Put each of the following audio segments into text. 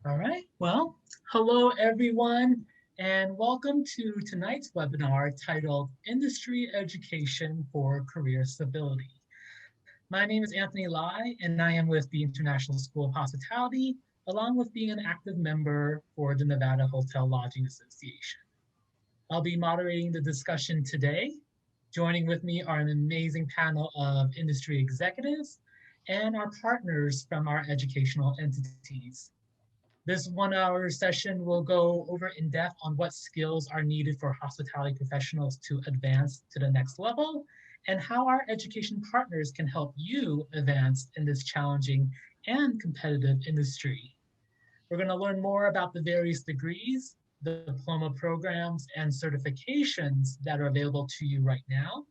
All right. Well, hello everyone, and welcome to tonight's webinar titled Industry Education for Career Stability. My name is Anthony Lai, and I am with the International School of Hospitality, along with being an active member for the Nevada Hotel Lodging Association. I'll be moderating the discussion today. Joining with me are an amazing panel of industry executives and our partners from our educational entities. This 1 hour session will go over in depth on what skills are needed for hospitality professionals to advance to the next level and how our education partners can help you advance in this challenging and competitive industry. We're going to learn more about the various degrees, the diploma programs, and certifications that are available to you right now.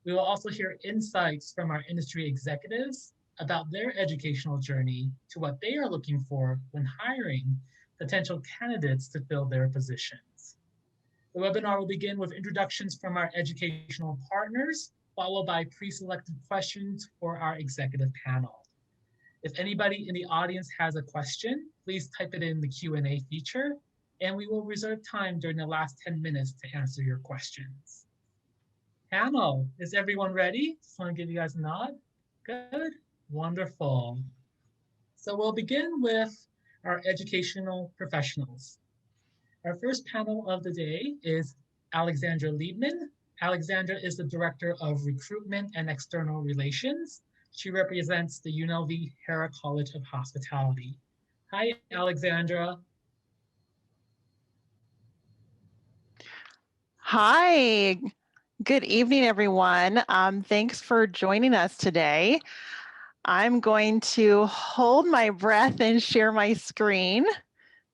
We will also hear insights from our industry executives about their educational journey to what they are looking for when hiring potential candidates to fill their positions. The webinar will begin with introductions from our educational partners, followed by pre-selected questions for our executive panel. If anybody in the audience has a question, please type it in the Q&A feature, and we will reserve time during the last 10 minutes to answer your questions. Panel, is everyone ready? Just want to give you guys a nod. Good, wonderful. So we'll begin with our educational professionals. Our first panel of the day is Alexandra Liebman. Alexandra is the Director of Recruitment and External Relations. She represents the UNLV Hera College of Hospitality. Hi, Alexandra. Hi, good evening, everyone. Thanks for joining us today. I'm going to hold my breath and share my screen.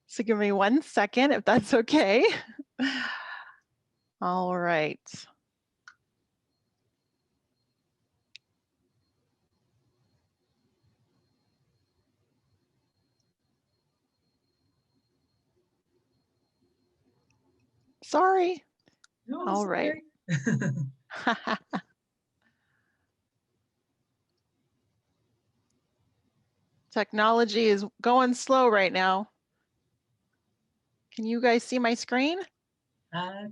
So give me 1 second, if that's okay. All right. Sorry. No, All it's right. okay. Technology is going slow right now. Can you guys see my screen?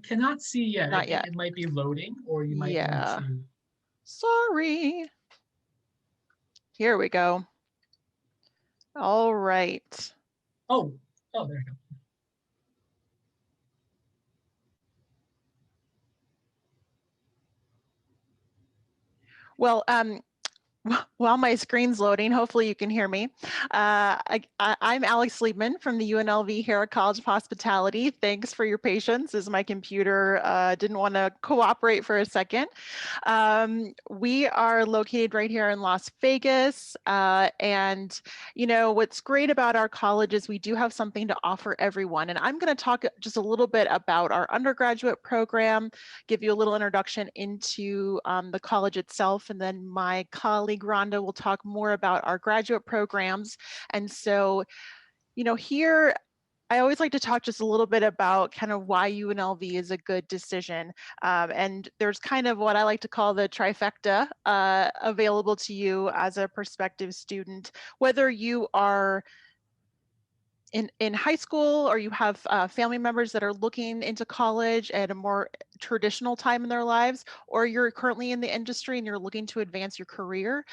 Cannot see yet. I Not think yet. it might be loading, or you might need Yeah. to. Sorry. Here we go. All right. Oh, there you go. Well, while my screen's loading, hopefully you can hear me. I'm Alex Liebman from the UNLV Hera College of Hospitality. Thanks for your patience as my computer didn't want to cooperate for a second. We are located right here in Las Vegas. And you know, what's great about our college is we do have something to offer everyone. And I'm going to talk just a little bit about our undergraduate program, give you a little introduction into the college itself, and then my colleague Rhonda will talk more about our graduate programs. And so, you know, here I always like to talk just a little bit about kind of why UNLV is a good decision. And there's kind of what I like to call the trifecta available to you as a prospective student, whether you are in high school or you have family members that are looking into college at a more traditional time in their lives, or you're currently in the industry and you're looking to advance your career,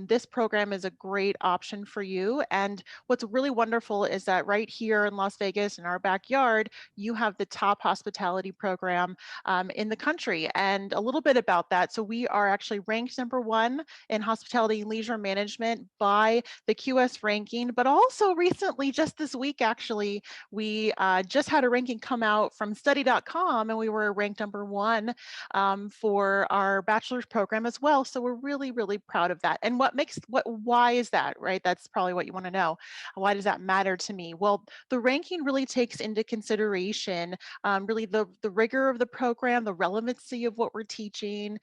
this program is a great option for you. And what's really wonderful is that right here in Las Vegas, in our backyard, you have the top hospitality program in the country. And a little bit about that. So we are actually ranked #1 in hospitality and leisure management by the QS ranking, but also recently, just this week, actually, we just had a ranking come out from study.com and we were ranked #1 for our bachelor's program as well. So we're really, really proud of that. And why is that, right? That's probably what you want to know. Why does that matter to me? Well, the ranking really takes into consideration really the rigor of the program, the relevancy of what we're teaching.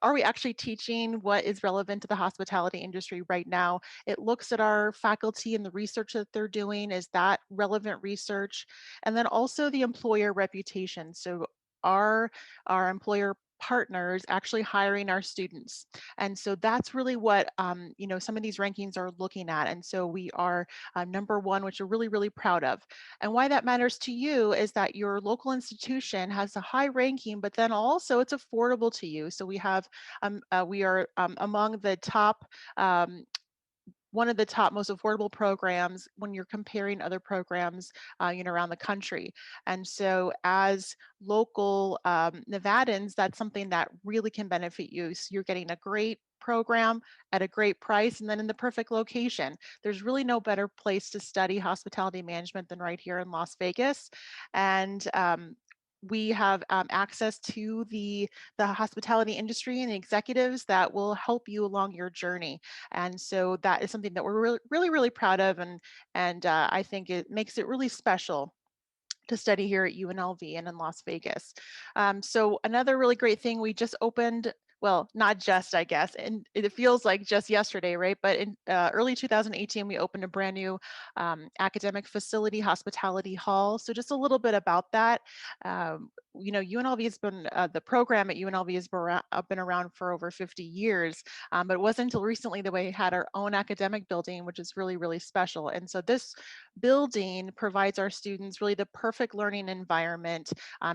Are we actually teaching what is relevant to the hospitality industry right now? It looks at our faculty and the research that they're doing. Is that relevant research? And then also the employer reputation. So our employer partners actually hiring our students. And so that's really what some of these rankings are looking at. And so we are number one, which we're really, really proud of. And why that matters to you is that your local institution has a high ranking, but then also it's affordable to you. So we are among the top um, one of the top most affordable programs when you're comparing other programs around the country. And so as local Nevadans, that's something that really can benefit you. So you're getting a great program at a great price and then in the perfect location. There's really no better place to study hospitality management than right here in Las Vegas. And we have access to the hospitality industry and the executives that will help you along your journey. And so that is something that we're really, really, really proud of, and I think it makes it really special to study here at UNLV and in Las Vegas. So another really great thing, we just opened, well, not just, I guess, and it feels like just yesterday, right? But in early 2018, we opened a brand new academic facility, Hospitality Hall. So just a little bit about that. UNLV has been, the program at UNLV has been around for over 50 years, but it wasn't until recently that we had our own academic building, which is really, really special. And so this building provides our students really the perfect learning environment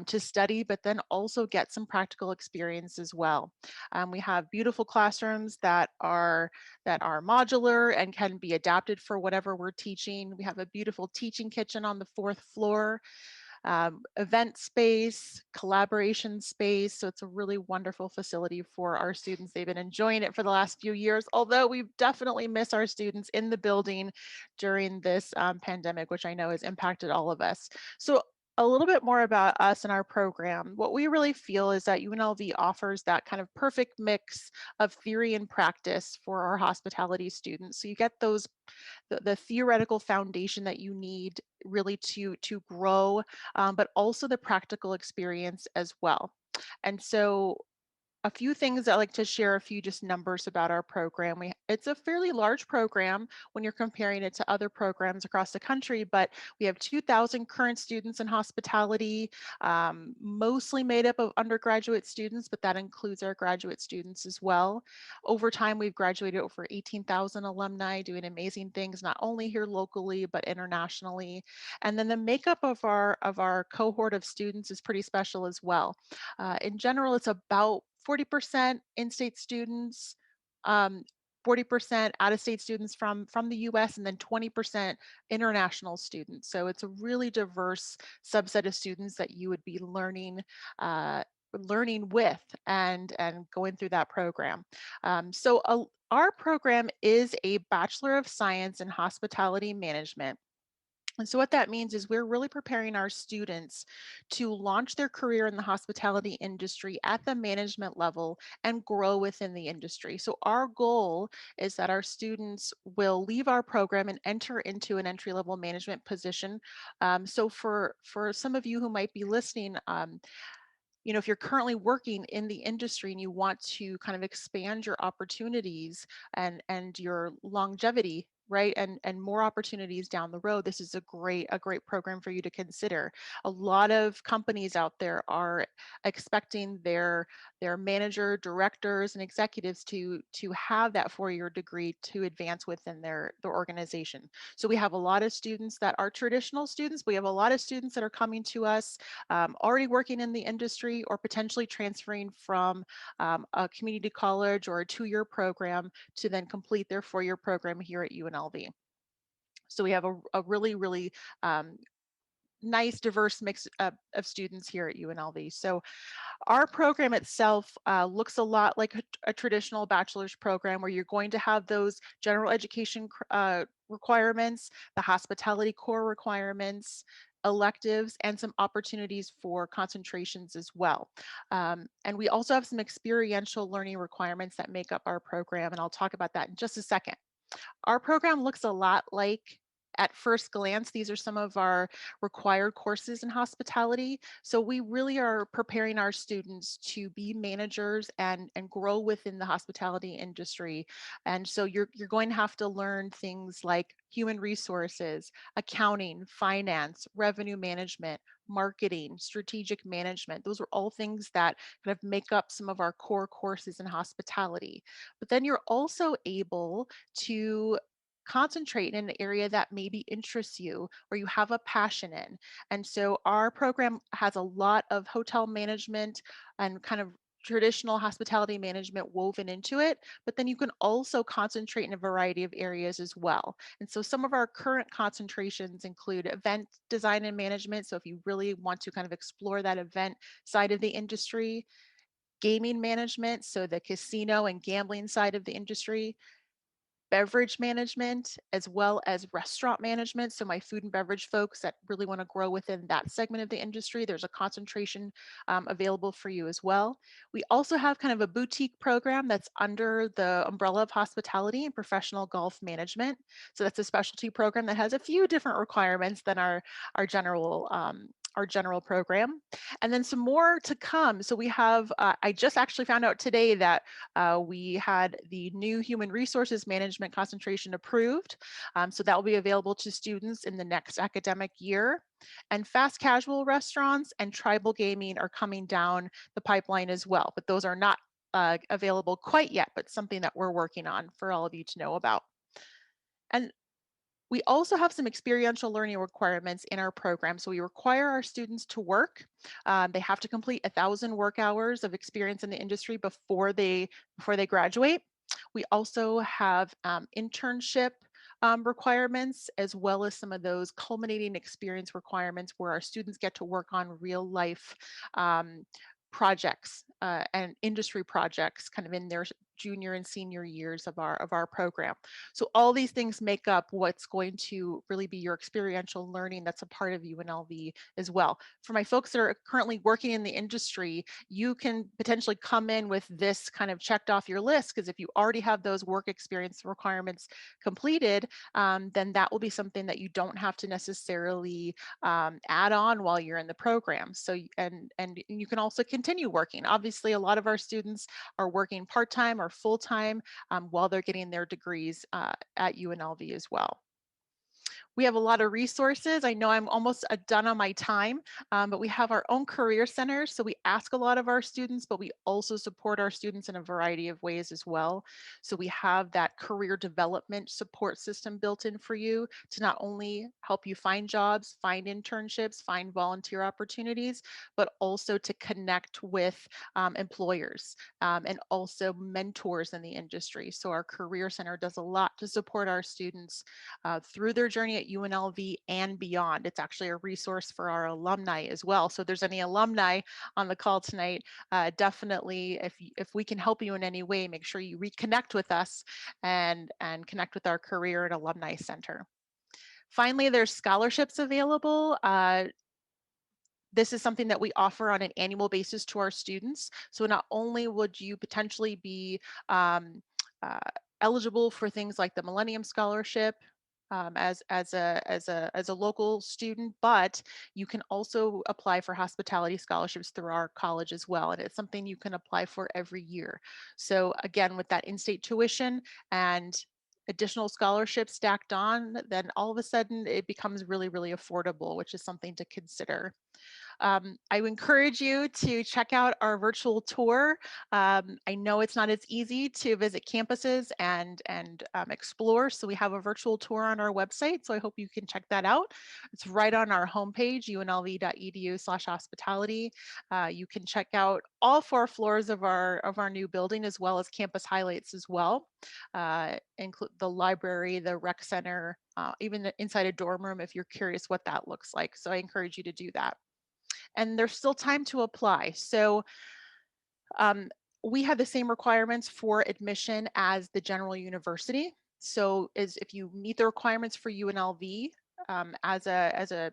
to study, but then also get some practical experience as well. We have beautiful classrooms that are modular and can be adapted for whatever we're teaching. We have a beautiful teaching kitchen on the 4th floor, event space, collaboration space. So it's a really wonderful facility for our students. They've been enjoying it for the last few years, although we definitely miss our students in the building during this pandemic, which I know has impacted all of us. So a little bit more about us and our program. What we really feel is that UNLV offers that kind of perfect mix of theory and practice for our hospitality students. So you get the theoretical foundation that you need really to grow, but also the practical experience as well. And so a few things I like to share, a few just numbers about our program. It's a fairly large program when you're comparing it to other programs across the country, but we have 2,000 current students in hospitality, mostly made up of undergraduate students, but that includes our graduate students as well. Over time, we've graduated over 18,000 alumni doing amazing things, not only here locally, but internationally. And then the makeup of our cohort of students is pretty special as well. In general, it's about 40% in-state students, um, 40% out-of-state students from the US, and then 20% international students. So it's a really diverse subset of students that you would be uh, learning with and going through that program. Our program is a Bachelor of Science in Hospitality Management. And so what that means is we're really preparing our students to launch their career in the hospitality industry at the management level and grow within the industry. So our goal is that our students will leave our program and enter into an entry-level management position. So for some of you who might be listening, if you're currently working in the industry and you want to kind of expand your opportunities and your longevity, right, and more opportunities down the road, this is a great program for you to consider. A lot of companies out there are expecting their manager, directors, and executives to have that 4-year degree to advance within their organization. So we have a lot of students that are traditional students. We have a lot of students that are coming to us already working in the industry or potentially transferring from a community college or a 2-year program to then complete their 4-year program here at UNLV. So we have a really, really nice diverse mix of students here at UNLV. So our program itself looks a lot like a traditional bachelor's program where you're going to have those general education requirements, the hospitality core requirements, electives, and some opportunities for concentrations as well. And we also have some experiential learning requirements that make up our program, and I'll talk about that in just a second. Our program looks a lot like, at first glance, these are some of our required courses in hospitality. So we really are preparing our students to be managers and grow within the hospitality industry. And so you're going to have to learn things like human resources, accounting, finance, revenue management, marketing, strategic management. Those are all things that kind of make up some of our core courses in hospitality. But then you're also able to concentrate in an area that maybe interests you or you have a passion in. And so our program has a lot of hotel management and kind of traditional hospitality management woven into it, but then you can also concentrate in a variety of areas as well. And so some of our current concentrations include event design and management. So if you really want to kind of explore that event side of the industry, gaming management, so the casino and gambling side of the industry, beverage management, as well as restaurant management. So my food and beverage folks that really want to grow within that segment of the industry, there's a concentration available for you as well. We also have kind of a boutique program that's under the umbrella of hospitality and professional golf management. So that's a specialty program that has a few different requirements than our general our general program. And then some more to come. So we have, I just actually found out today that we had the new human resources management concentration approved. So that will be available to students in the next academic year. And fast casual restaurants and tribal gaming are coming down the pipeline as well, but those are not available quite yet, but something that we're working on for all of you to know about. And we also have some experiential learning requirements in our program. So we require our students to work. They have to complete 1,000 work hours of experience in the industry before they graduate. We also have internship requirements, as well as some of those culminating experience requirements where our students get to work on real life projects and industry projects kind of in their junior and senior years of our program. So all these things make up what's going to really be your experiential learning that's a part of UNLV as well. For my folks that are currently working in the industry, you can potentially come in with this kind of checked off your list, because if you already have those work experience requirements completed, then that will be something that you don't have to necessarily add on while you're in the program. So, and you can also continue working. Obviously, a lot of our students are working part-time or full-time while they're getting their degrees at UNLV as well. We have a lot of resources. I know I'm almost done on my time, but we have our own career centers. So we ask a lot of our students, but we also support our students in a variety of ways as well. So we have that career development support system built in for you to not only help you find jobs, find internships, find volunteer opportunities, but also to connect with employers and also mentors in the industry. So our career center does a lot to support our students through their journey at UNLV and beyond. It's actually a resource for our alumni as well. So if there's any alumni on the call tonight, definitely if we can help you in any way, make sure you reconnect with us and connect with our Career and Alumni Center. Finally, there's scholarships available. This is something that we offer on an annual basis to our students. So not only would you potentially be uh, eligible for things like the Millennium Scholarship as a local student, but you can also apply for hospitality scholarships through our college as well, and it's something you can apply for every year. So again, with that in-state tuition and additional scholarships stacked on, then all of a sudden it becomes really, really affordable, which is something to consider. I would encourage you to check out our virtual tour. I know it's not as easy to visit campuses and explore, so we have a virtual tour on our website. So I hope you can check that out. It's right on our homepage, unlv.edu/hospitality. You can check out all 4 floors of our new building, as well as campus highlights as well, include the library, the rec center, even inside a dorm room if you're curious what that looks like. So I encourage you to do that. And there's still time to apply. So um, we have the same requirements for admission as the general university. So if you meet the requirements for UNLV as a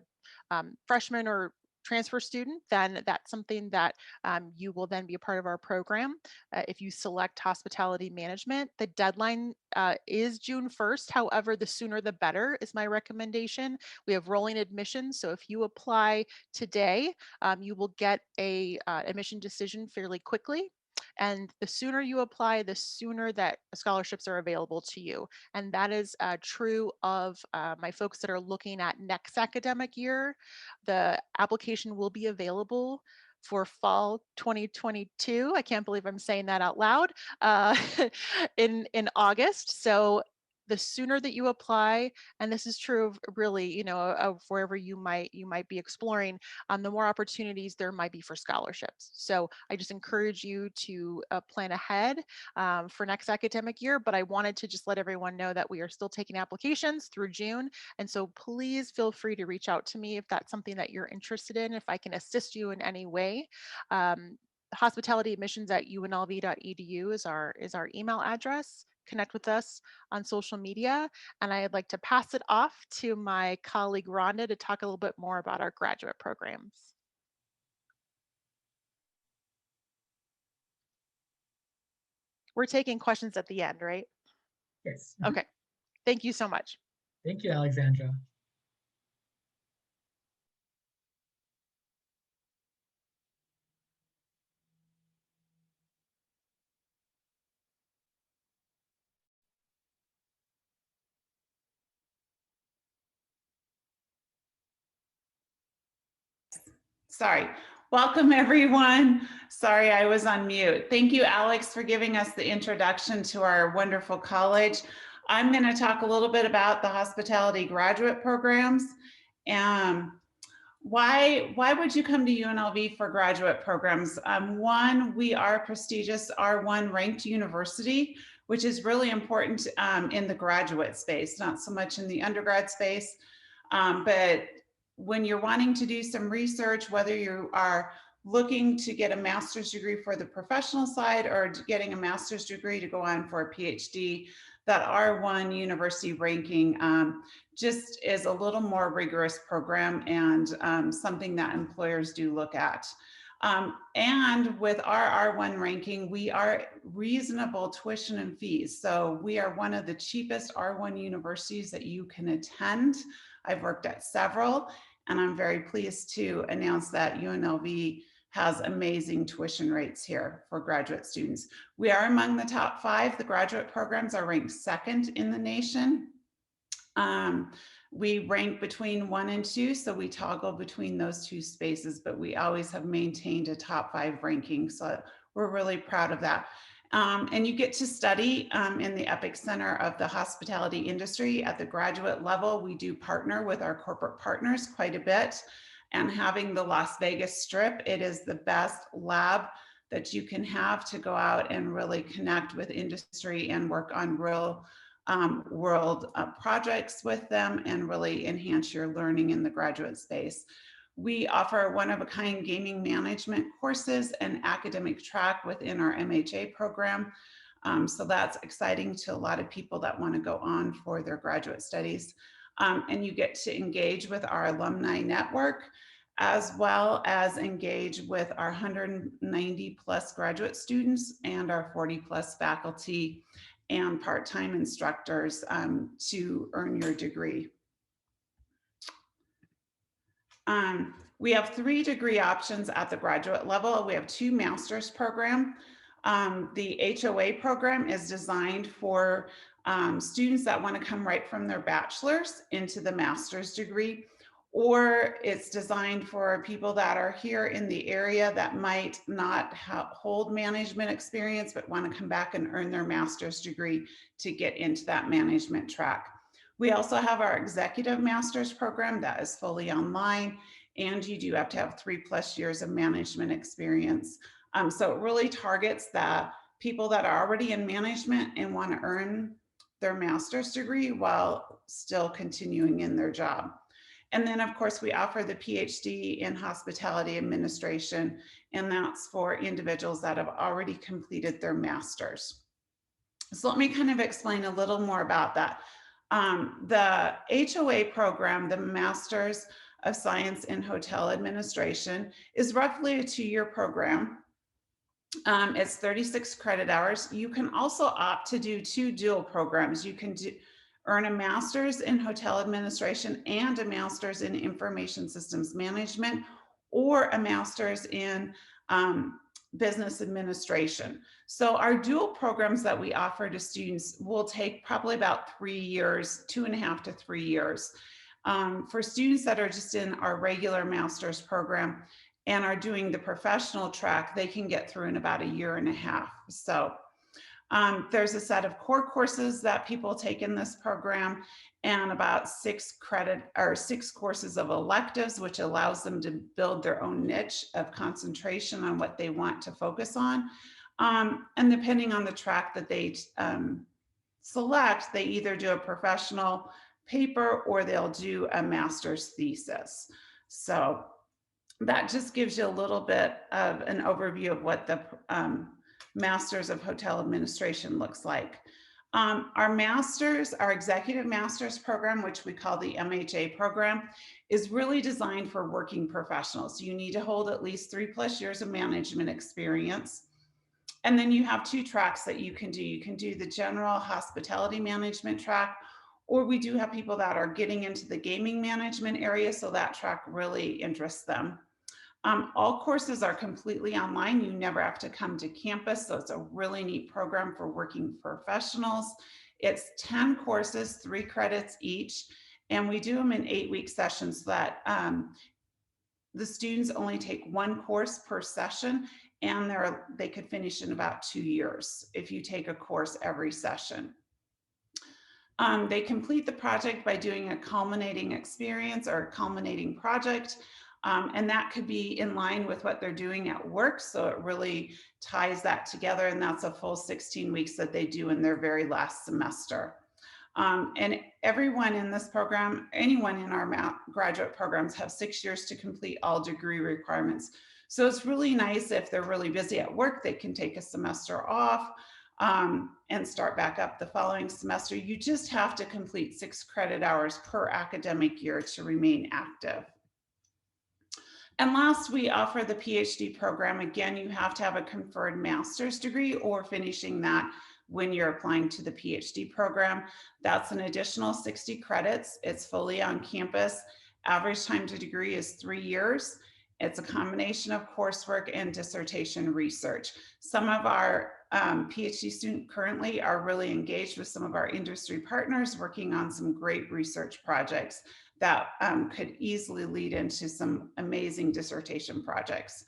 freshman or transfer student, then that's something that you will then be a part of our program. If you select hospitality management, the deadline is June 1st. However, the sooner the better is my recommendation. We have rolling admissions. So if you apply today, you will get a admission decision fairly quickly. And the sooner you apply, the sooner that scholarships are available to you. And that is true of my folks that are looking at next academic year. The application will be available for fall 2022. I can't believe I'm saying that out loud, uh, in August. So the sooner that you apply, and this is true of really, of wherever you might be exploring, the more opportunities there might be for scholarships. So I just encourage you to plan ahead for next academic year. But I wanted to just let everyone know that we are still taking applications through June, and so please feel free to reach out to me if that's something that you're interested in, if I can assist you in any way. Hospitalityadmissions@unlv.edu is our email address. Connect with us on social media. And I'd like to pass it off to my colleague Rhonda to talk a little bit more about our graduate programs. We're taking questions at the end, right? Yes. Okay. Thank you so much. Thank you, Alexandra. Sorry. Welcome, everyone. Sorry, I was on mute. Thank you, Alex, for giving us the introduction to our wonderful college. I'm going to talk a little bit about the hospitality graduate programs. Why would you come to UNLV for graduate programs? One, we are a prestigious R1 ranked university, which is really important in the graduate space, not so much in the undergrad space, but when you're wanting to do some research, whether you are looking to get a master's degree for the professional side or getting a master's degree to go on for a PhD, that R1 university ranking just is a little more rigorous program and something that employers do look at. And with our R1 ranking, we are reasonable tuition and fees. So we are one of the cheapest R1 universities that you can attend. I've worked at several, and I'm very pleased to announce that UNLV has amazing tuition rates here for graduate students. We are among the top 5. The graduate programs are ranked 2nd in the nation. We rank between 1 and 2, so we toggle between those 2 spaces, but we always have maintained a top 5 ranking. So we're really proud of that. And you get to study in the epicenter of the hospitality industry at the graduate level. We do partner with our corporate partners quite a bit. And having the Las Vegas Strip, it is the best lab that you can have to go out and really connect with industry and work on real world projects with them and really enhance your learning in the graduate space. We offer one-of-a-kind gaming management courses and academic track within our MHA program. So that's exciting to a lot of people that want to go on for their graduate studies. And you get to engage with our alumni network, as well as engage with our 190 plus graduate students and our 40 plus faculty and part-time instructors to earn your degree. We have 3 degree options at the graduate level. We have 2 master's program. The HOA program is designed for students that want to come right from their bachelor's into the master's degree, or it's designed for people that are here in the area that might not hold management experience, but want to come back and earn their master's degree to get into that management track. We also have our executive master's program that is fully online, and you do have to have 3+ years of management experience. So it really targets the people that are already in management and want to earn their master's degree while still continuing in their job. And then of course we offer the PhD in hospitality administration, and that's for individuals that have already completed their master's. So let me kind of explain a little more about that. The HOA program, the Master's of Science in Hotel Administration, is roughly a 2-year program. It's 36 credit hours. You can also opt to do 2 dual programs. You can earn a master's in hotel administration and a master's in information systems management, or a master's in business administration. So our dual programs that we offer to students will take probably about 3 years, 2.5 to 3 years. For students that are just in our regular master's program and are doing the professional track, they can get through in about 1.5 years. So there's a set of core courses that people take in this program, and about 6 courses of electives, which allows them to build their own niche of concentration on what they want to focus on. And depending on the track that they select, they either do a professional paper or they'll do a master's thesis. So that just gives you a little bit of an overview of what the Masters of Hotel Administration looks like. Our executive master's program, which we call the MHA program, is really designed for working professionals. You need to hold at least 3+ years of management experience. And then you have 2 tracks that you can do. You can do the general hospitality management track, or we do have people that are getting into the gaming management area, so that track really interests them. All courses are completely online. You never have to come to campus, so it's a really neat program for working professionals. It's 10 courses, 3 credits each, and we do them in 8-week sessions so that the students only take 1 course per session, and they could finish in about 2 years if you take a course every session. They complete the project by doing a culminating experience or a culminating project. And that could be in line with what they're doing at work. So it really ties that together. And that's a full 16 weeks that they do in their very last semester. And everyone in this program, anyone in our graduate programs, have 6 years to complete all degree requirements. So it's really nice if they're really busy at work, they can take a semester off and start back up the following semester. You just have to complete 6 credit hours per academic year to remain active. And last, we offer the PhD program. Again, you have to have a conferred master's degree or finishing that when you're applying to the PhD program. That's an additional 60 credits. It's fully on campus. Average time to degree is 3 years. It's a combination of coursework and dissertation research. Some of our PhD students currently are really engaged with some of our industry partners, working on some great research projects that could easily lead into some amazing dissertation projects.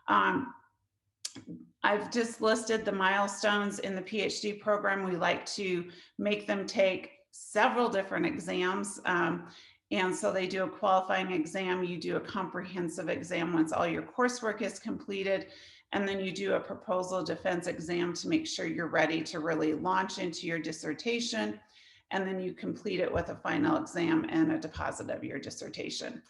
I've just listed the milestones in the PhD program. We like to make them take several different exams. And so they do a qualifying exam, you do a comprehensive exam once all your coursework is completed, and then you do a proposal defense exam to make sure you're ready to really launch into your dissertation. And then you complete it with a final exam and a deposit of your dissertation.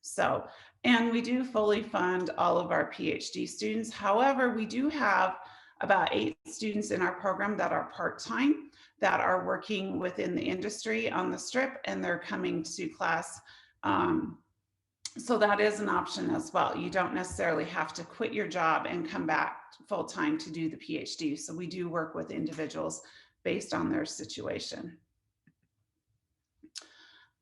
So, and we do fully fund all of our PhD students. However, we do have about 8 students in our program that are part-time, that are working within the industry on the Strip, and they're coming to class. So that is an option as well. You don't necessarily have to quit your job and come back full-time to do the PhD. So we do work with individuals based on their situation.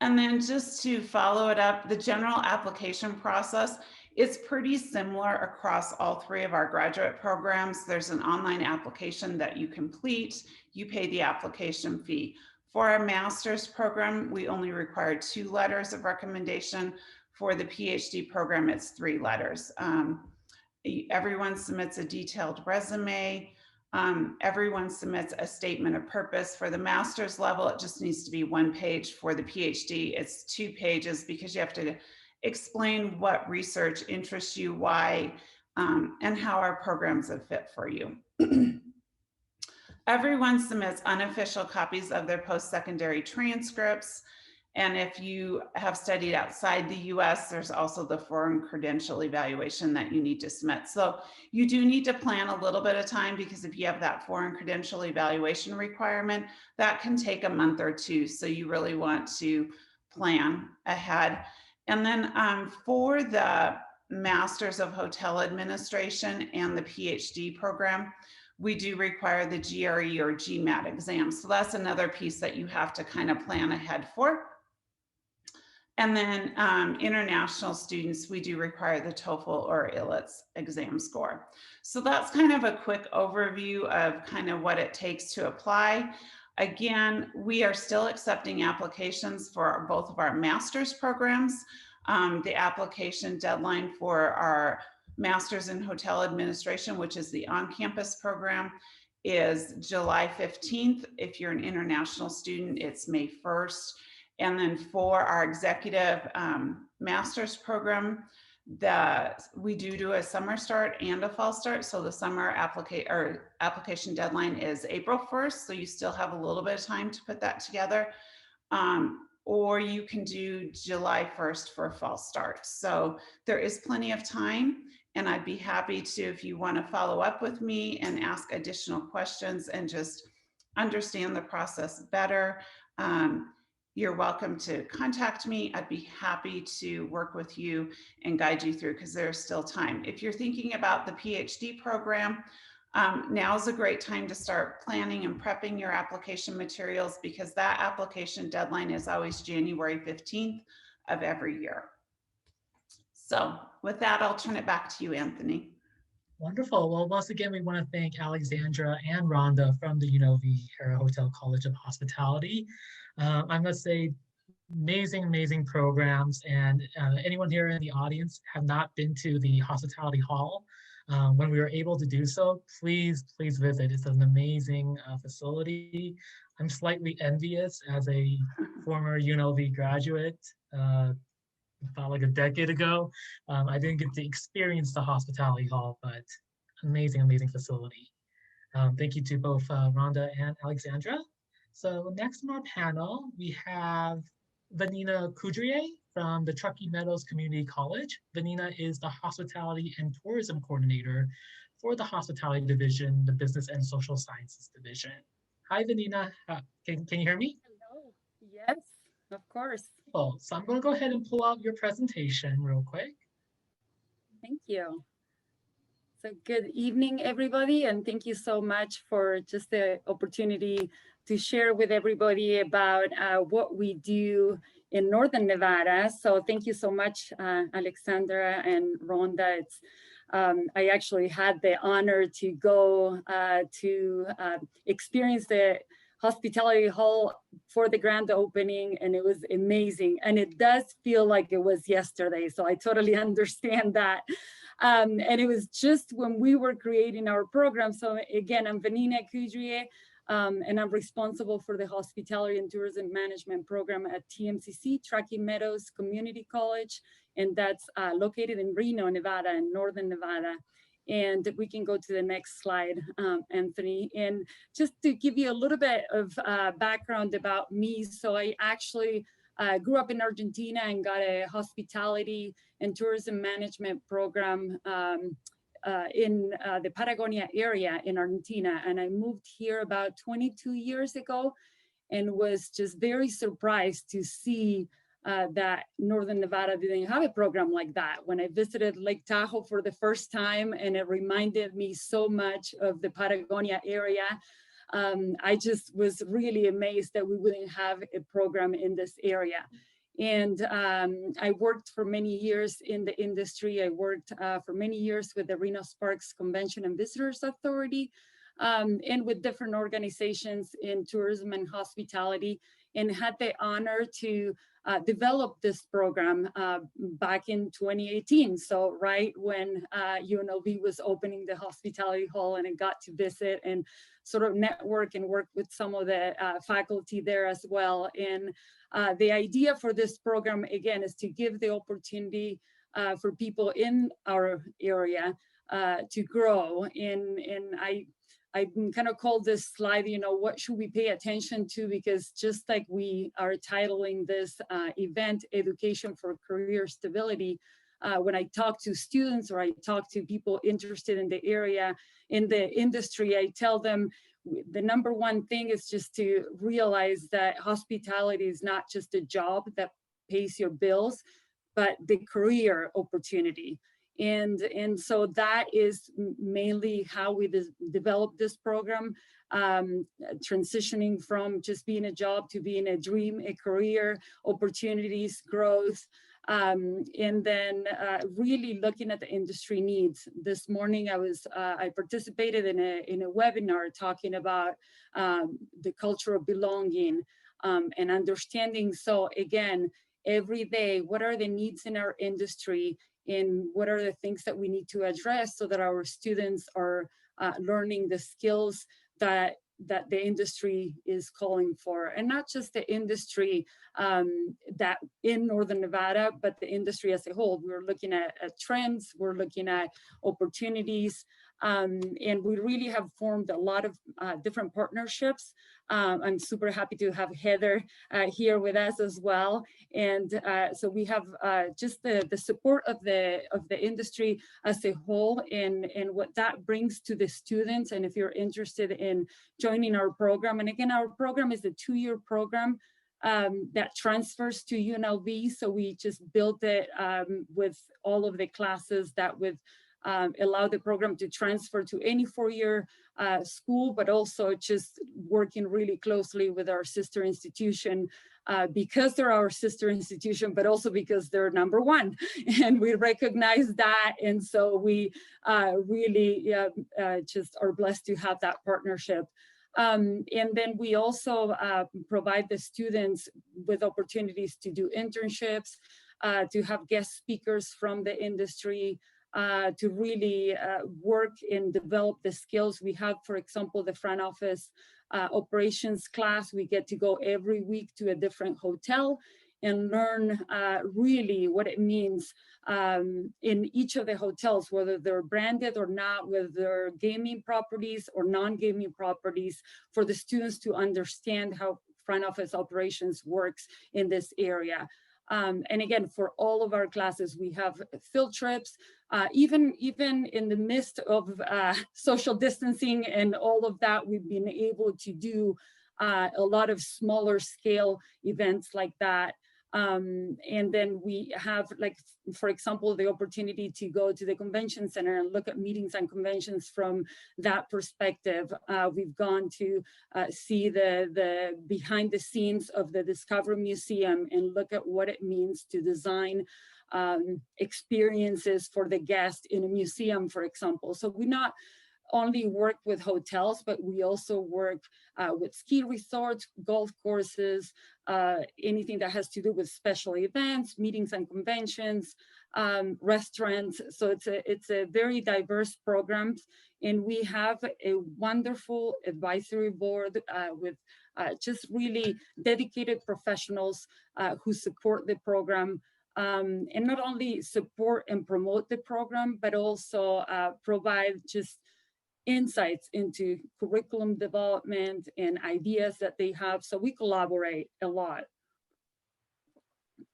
And then just to follow it up, the general application process is pretty similar across all 3 of our graduate programs. There's an online application that you complete, you pay the application fee. For our master's program, we only require 2 letters of recommendation. For the PhD program, it's 3 letters. Everyone submits a detailed resume. Everyone submits a statement of purpose. For the master's level, it just needs to be 1 page. For the PhD, it's 2 pages because you have to explain what research interests you, why, and how our programs are fit for you. Everyone submits unofficial copies of their post-secondary transcripts. And if you have studied outside the US, there's also the foreign credential evaluation that you need to submit. So you do need to plan a little bit of time, because if you have that foreign credential evaluation requirement, that can take a month or 2. So you really want to plan ahead. And then for the Masters of Hotel Administration and the PhD program, we do require the GRE or GMAT exam. So that's another piece that you have to kind of plan ahead for. And then international students, we do require the TOEFL or IELTS exam score. So that's kind of a quick overview of kind of what it takes to apply. Again, we are still accepting applications for both of our master's programs. The application deadline for our Master's in Hotel Administration, which is the on-campus program, is July 15th. If you're an international student, it's May 1st. And then for our executive master's program, we do a summer start and a fall start. So the summer application deadline is April 1st. So you still have a little bit of time to put that together. Or you can do July 1st for a fall start. So there is plenty of time. And I'd be happy to, if you want to follow up with me and ask additional questions and just understand the process better, you're welcome to contact me. I'd be happy to work with you and guide you through, because there's still time. If you're thinking about the PhD program, now's a great time to start planning and prepping your application materials, because that application deadline is always January 15th of every year. So with that, I'll turn it back to you, Anthony. Wonderful. Well, once again, we want to thank Alexandra and Rhonda from the UNLV Hera Hotel College of Hospitality. I must say, amazing programs. And anyone here in the audience have not been to the Hospitality Hall, when we were able to do so, please visit. It's an amazing facility. I'm slightly envious as a former UNLV graduate. About like a decade ago. I didn't get to experience the Hospitality Hall, but amazing facility. Thank you to both Rhonda and Alexandra. So next on our panel, we have Vanina Coudrier from the Truckee Meadows Community College. Vanina is the Hospitality and Tourism Coordinator for the Hospitality Division, the Business and Social Sciences Division. Hi, Vanina. Can you hear me? Hello. Yes, of course. Oh, so I'm going to go ahead and pull out your presentation real quick. Thank you. So good evening, everybody, and thank you so much for just the opportunity to share with everybody about what we do in Northern Nevada. So thank you so much, Alexandra and Rhonda. It's, I actually had the honor to go to experience the Hospitality Hall for the grand opening, and it was amazing. And it does feel like it was yesterday, so I totally understand that. And it was just when we were creating our program. So again, I'm Vanina Coudrier, and I'm responsible for the Hospitality and Tourism Management program at TMCC, Truckee Meadows Community College, and that's located in Reno, Nevada, in Northern Nevada. And we can go to the next slide, Anthony. And just to give you a little bit of background about me. So I actually grew up in Argentina and got a hospitality and tourism management program in the Patagonia area in Argentina. And I moved here about 22 years ago and was just very surprised to see that Northern Nevada didn't have a program like that. When I visited Lake Tahoe for the first time, and it reminded me so much of the Patagonia area, I just was really amazed that we wouldn't have a program in this area. And I worked for many years in the industry. I worked for many years with the Reno Sparks Convention and Visitors Authority, and with different organizations in tourism and hospitality, and had the honor to develop this program back in 2018. So right when UNLV was opening the Hospitality Hall, and I got to visit and sort of network and work with some of the faculty there as well. And the idea for this program, again, is to give the opportunity for people in our area to grow. And I kind of called this slide, you know, what should we pay attention to? Because just like we are titling this event, Education for Career Stability, when I talk to students or I talk to people interested in the area, in the industry, I tell them the number one thing is just to realize that hospitality is not just a job that pays your bills, but the career opportunity. And so that is mainly how we developed this program, transitioning from just being a job to being a dream, a career, opportunities, growth, and then really looking at the industry needs. This morning I participated in a webinar talking about the culture of belonging and understanding. So again, every day, what are the needs in our industry, and what are the things that we need to address so that our students are learning the skills that the industry is calling for, and not just the industry that in Northern Nevada, but the industry as a whole. We're looking at trends, we're looking at opportunities, and we really have formed a lot of different partnerships. I'm super happy to have Heather here with us as well. And so we have just the support of the industry as a whole, and what that brings to the students. And if you're interested in joining our program, and again, our program is a 2-year program that transfers to UNLV. So we just built it with all of the classes that would allow the program to transfer to any 4-year school, but also just working really closely with our sister institution because they're our sister institution, but also because they're #1, and we recognize that. And so we really just are blessed to have that partnership. And then we also provide the students with opportunities to do internships, to have guest speakers from the industry, to really work and develop the skills. We have, for example, the front office operations class. We get to go every week to a different hotel and learn really what it means in each of the hotels, whether they're branded or not, whether they're gaming properties or non-gaming properties, for the students to understand how front office operations works in this area. And again, for all of our classes, we have field trips, even in the midst of social distancing and all of that, we've been able to do a lot of smaller scale events like that. And then we have, like, for example, the opportunity to go to the convention center and look at meetings and conventions from that perspective. We've gone to see the behind the scenes of the Discovery Museum and look at what it means to design experiences for the guest in a museum, for example. So we not only work with hotels, but we also work with ski resorts, golf courses, anything that has to do with special events, meetings and conventions, restaurants. So it's a very diverse program, and we have a wonderful advisory board with just really dedicated professionals who support the program. And not only support and promote the program, but also provide just insights into curriculum development and ideas that they have. So we collaborate a lot.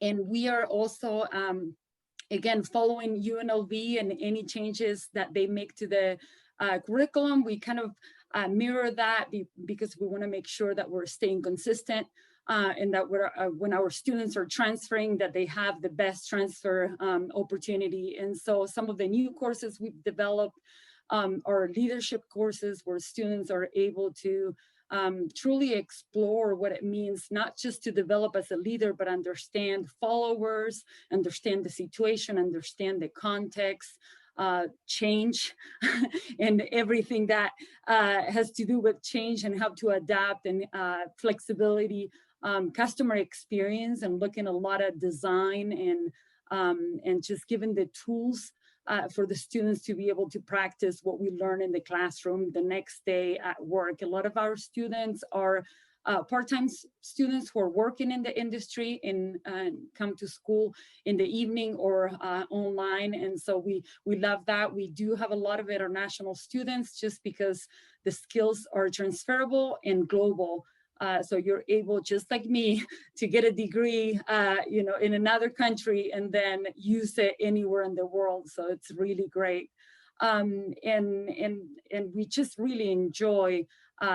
And we are also, again, following UNLV and any changes that they make to the curriculum. We kind of mirror that because we want to make sure that we're staying consistent and that when our students are transferring, that they have the best transfer opportunity. And so some of the new courses we've developed are leadership courses where students are able to truly explore what it means, not just to develop as a leader, but understand followers, understand the situation, understand the context, change, and everything that has to do with change and how to adapt, and flexibility, customer experience, and looking a lot at design, and just giving the tools for the students to be able to practice what we learn in the classroom the next day at work. A lot of our students are part-time students who are working in the industry and come to school in the evening or online. And so we love that. We do have a lot of international students just because the skills are transferable and global. So you're able, just like me, to get a degree, in another country and then use it anywhere in the world. So it's really great. And we just really enjoy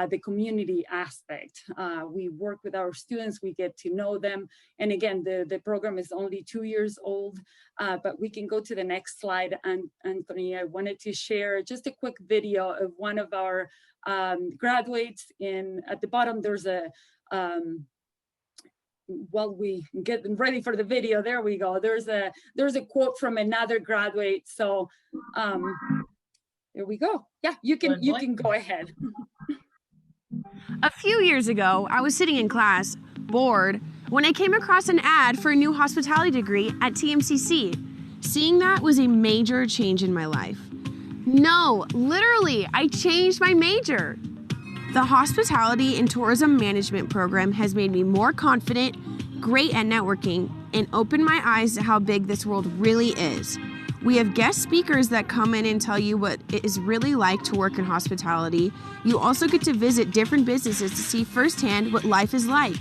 the community aspect. We work with our students, we get to know them. And again, the program is only 2 years old, but we can go to the next slide. And Anthony, I wanted to share just a quick video of one of our graduates. At the bottom, there's a, while we get them ready for the video, there we go. There's a quote from another graduate. So there we go. Yeah, you can go ahead. A few years ago, I was sitting in class, bored, when I came across an ad for a new hospitality degree at TMCC. Seeing that was a major change in my life. No, literally, I changed my major. The Hospitality and Tourism Management program has made me more confident, great at networking, and opened my eyes to how big this world really is. We have guest speakers that come in and tell you what it is really like to work in hospitality. You also get to visit different businesses to see firsthand what life is like.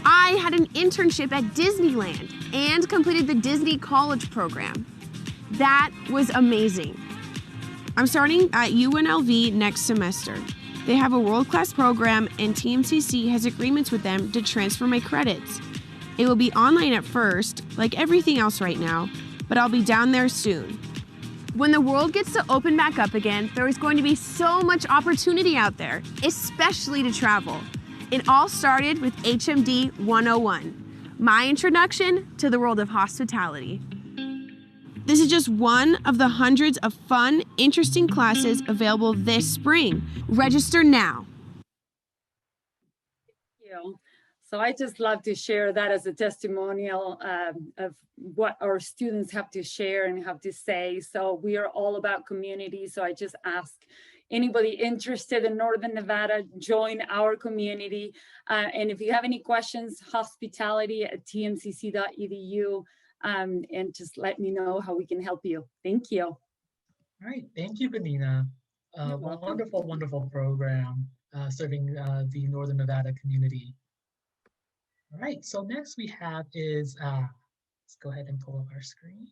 I had an internship at Disneyland and completed the Disney College program. That was amazing. I'm starting at UNLV next semester. They have a world-class program and TMCC has agreements with them to transfer my credits. It will be online at first, like everything else right now, but I'll be down there soon. When the world gets to open back up again, there is going to be so much opportunity out there, especially to travel. It all started with HMD 101, my introduction to the world of hospitality. This is just one of the hundreds of fun, interesting classes available this spring. Register now. Thank you. So I just love to share that as a testimonial of what our students have to share and have to say. So we are all about community. So I just ask anybody interested in Northern Nevada, join our community. And if you have any questions, hospitality@tmcc.edu. And just let me know how we can help you. Thank you. All right, thank you, Benina. Wonderful, wonderful program serving the Northern Nevada community. All right, so next we have is, let's go ahead and pull up our screen.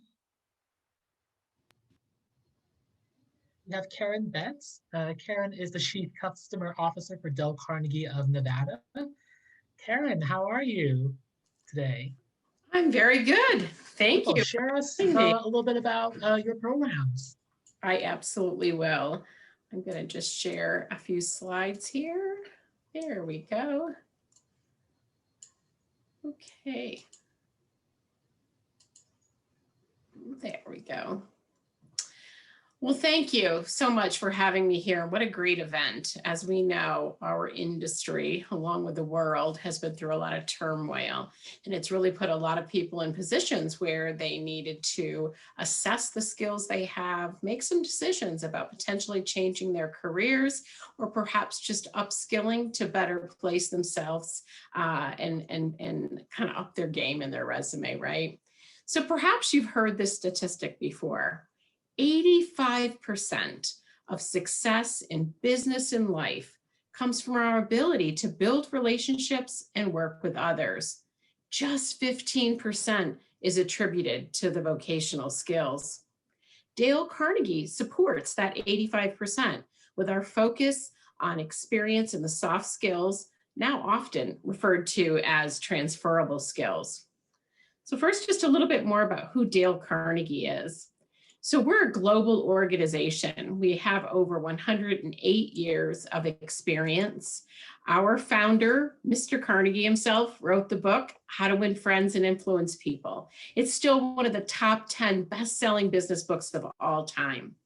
We have Karen Betts. Karen is the Chief Customer Officer for Dale Carnegie of Nevada. Karen, how are you today? I'm very good. Thank you. Share us a little bit about your programs. I absolutely will. I'm going to just share a few slides here. There we go. Okay. There we go. Well, thank you so much for having me here. What a great event. As we know, our industry, along with the world, has been through a lot of turmoil, and it's really put a lot of people in positions where they needed to assess the skills they have, make some decisions about potentially changing their careers, or perhaps just upskilling to better place themselves and kind of up their game in their resume, right? So perhaps you've heard this statistic before. 85% of success in business and life comes from our ability to build relationships and work with others. Just 15% is attributed to the vocational skills. Dale Carnegie supports that 85% with our focus on experience in the soft skills, now often referred to as transferable skills. So first, just a little bit more about who Dale Carnegie is. So we're a global organization. We have over 108 years of experience. Our founder, Mr. Carnegie himself, wrote the book, How to Win Friends and Influence People. It's still one of the top 10 best-selling business books of all time.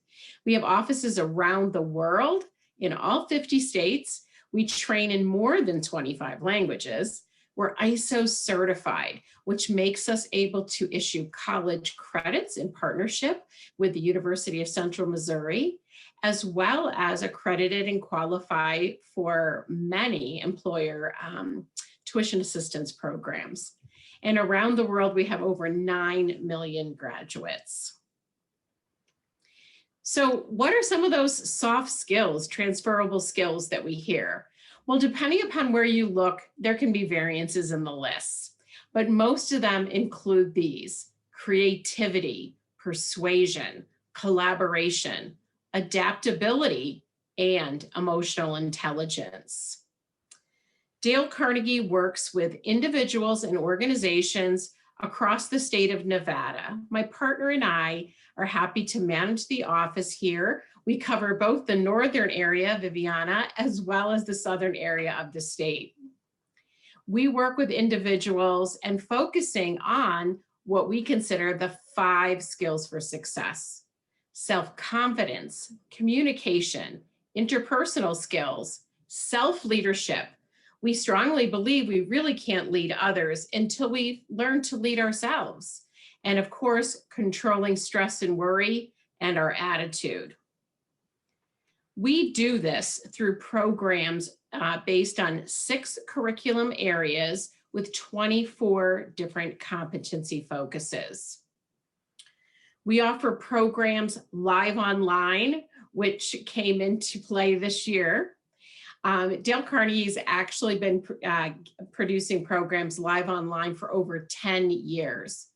We have offices around the world in all 50 states. We train in more than 25 languages. We're ISO certified, which makes us able to issue college credits in partnership with the University of Central Missouri, as well as accredited and qualify for many employer tuition assistance programs. And around the world, we have over 9 million graduates. So what are some of those soft skills, transferable skills that we hear? Well, depending upon where you look, there can be variances in the lists, but most of them include these: creativity, persuasion, collaboration, adaptability, and emotional intelligence. Dale Carnegie works with individuals and organizations across the state of Nevada. My partner and I are happy to manage the office here. We cover both the northern area, Viviana, as well as the southern area of the state. We work with individuals and focusing on what we consider the 5 skills for success: self-confidence, communication, interpersonal skills, self-leadership. We strongly believe we really can't lead others until we learn to lead ourselves. And of course, controlling stress and worry and our attitude. We do this through programs based on 6 curriculum areas with 24 different competency focuses. We offer programs live online, which came into play this year. Dale Carnegie's actually been producing programs live online for over 10 years.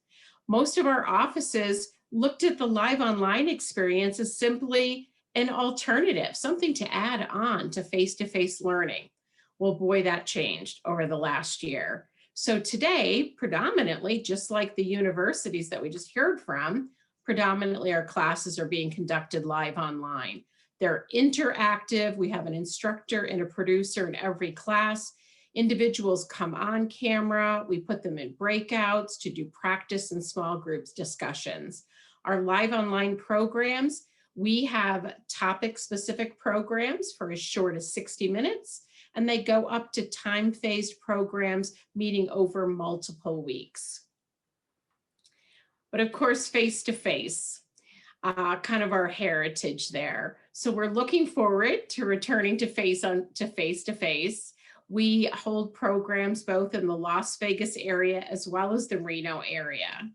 Most of our offices looked at the live online experience as simply an alternative, something to add on to face-to-face learning. Well, boy, that changed over the last year. So today, predominantly, just like the universities that we just heard from, predominantly our classes are being conducted live online. They're interactive. We have an instructor and a producer in every class. Individuals come on camera. We put them in breakouts to do practice and small groups discussions. Our live online programs, we have topic-specific programs for as short as 60 minutes, and they go up to time-phased programs meeting over multiple weeks. But of course, face-to-face, kind of our heritage there. So we're looking forward to returning to face-to-face. We hold programs both in the Las Vegas area as well as the Reno area.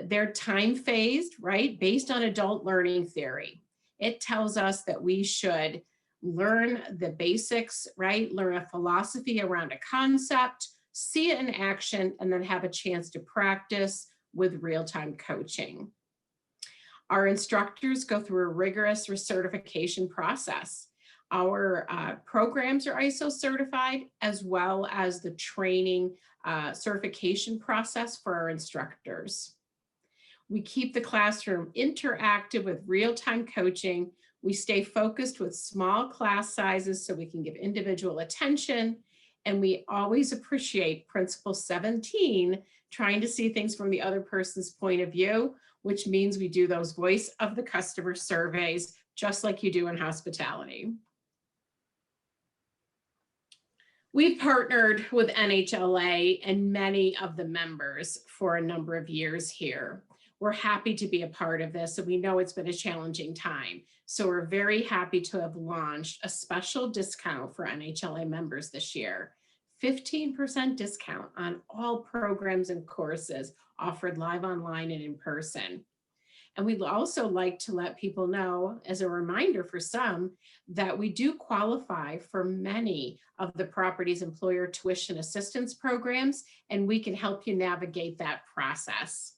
They're time-phased, right, based on adult learning theory. It tells us that we should learn the basics, right, learn a philosophy around a concept, see it in action, and then have a chance to practice with real-time coaching. Our instructors go through a rigorous recertification process. Our programs are ISO certified, as well as the training certification process for our instructors. We keep the classroom interactive with real-time coaching. We stay focused with small class sizes so we can give individual attention. And we always appreciate Principle 17, trying to see things from the other person's point of view, which means we do those voice of the customer surveys, just like you do in hospitality. We've partnered with NHLA and many of the members for a number of years here. We're happy to be a part of this, and we know it's been a challenging time. So we're very happy to have launched a special discount for NHLA members this year. 15% discount on all programs and courses offered live online and in person. And we'd also like to let people know, as a reminder for some, that we do qualify for many of the property's employer tuition assistance programs, and we can help you navigate that process.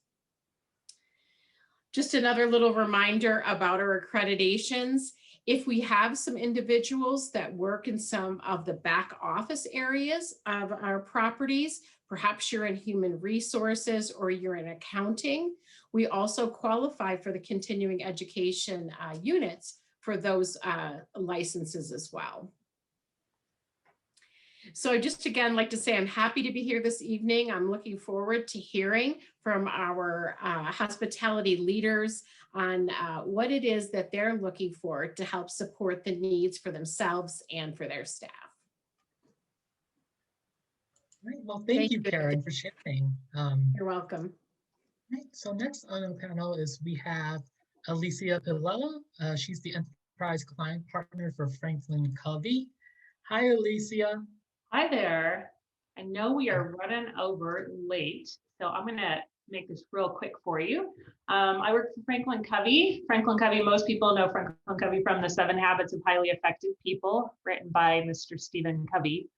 Just another little reminder about our accreditations. If we have some individuals that work in some of the back office areas of our properties, perhaps you're in human resources or you're in accounting, we also qualify for the continuing education units for those licenses as well. So just again, like to say, I'm happy to be here this evening. I'm looking forward to hearing from our hospitality leaders on what it is that they're looking for to help support the needs for themselves and for their staff. Right. Well, thank you, Karen, for sharing. You're welcome. Right. So next on the panel is we have Alicia Pilella. She's the Enterprise Client Partner for Franklin Covey. Hi, Alicia. Hi there. I know we are running over late, so I'm going to make this real quick for you. I work for Franklin Covey. Franklin Covey, most people know Franklin Covey from the 7 Habits of Highly Effective People, written by Mr. Stephen Covey.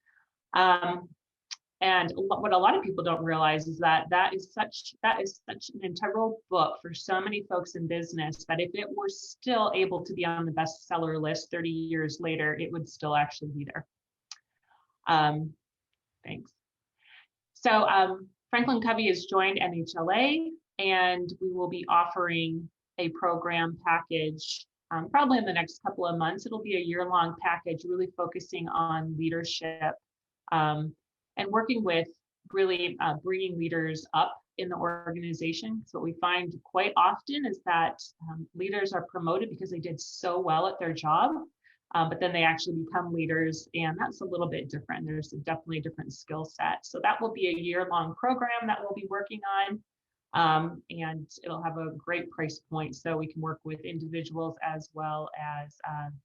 And what a lot of people don't realize is that that is such an integral book for so many folks in business that if it were still able to be on the bestseller list 30 years later, it would still actually be there. Thanks. So Franklin Covey has joined NHLA, and we will be offering a program package probably in the next couple of months. It'll be a year-long package really focusing on leadership and working with really bringing leaders up in the organization. So what we find quite often is that leaders are promoted because they did so well at their job, but then they actually become leaders, and that's a little bit different. There's definitely a different skill set. So that will be a year-long program that we'll be working on, and it'll have a great price point, so we can work with individuals as well as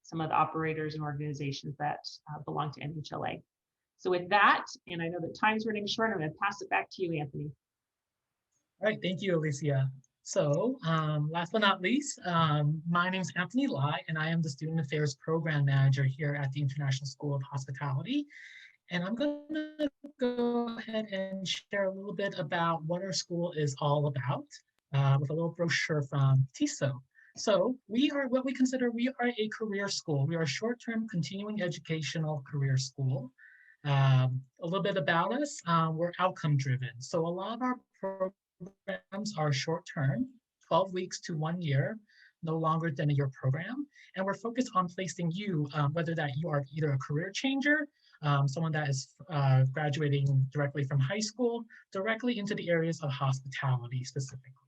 some of the operators and organizations that belong to NHLA. So with that, and I know that time's running short, I'm going to pass it back to you, Anthony. All right, thank you, Alicia. So last but not least, my name is Anthony Lai, and I am the Student Affairs Program Manager here at the International School of Hospitality. And I'm going to go ahead and share a little bit about what our school is all about with a little brochure from TISO. So we are what we consider, we are a career school. We are a short-term continuing educational career school. A little bit about us, we're outcome driven. So a lot of our programs are short-term, 12 weeks to 1 year, no longer than a year program. And we're focused on placing you, whether that you are either a career changer, someone that is graduating directly from high school, directly into the areas of hospitality specifically.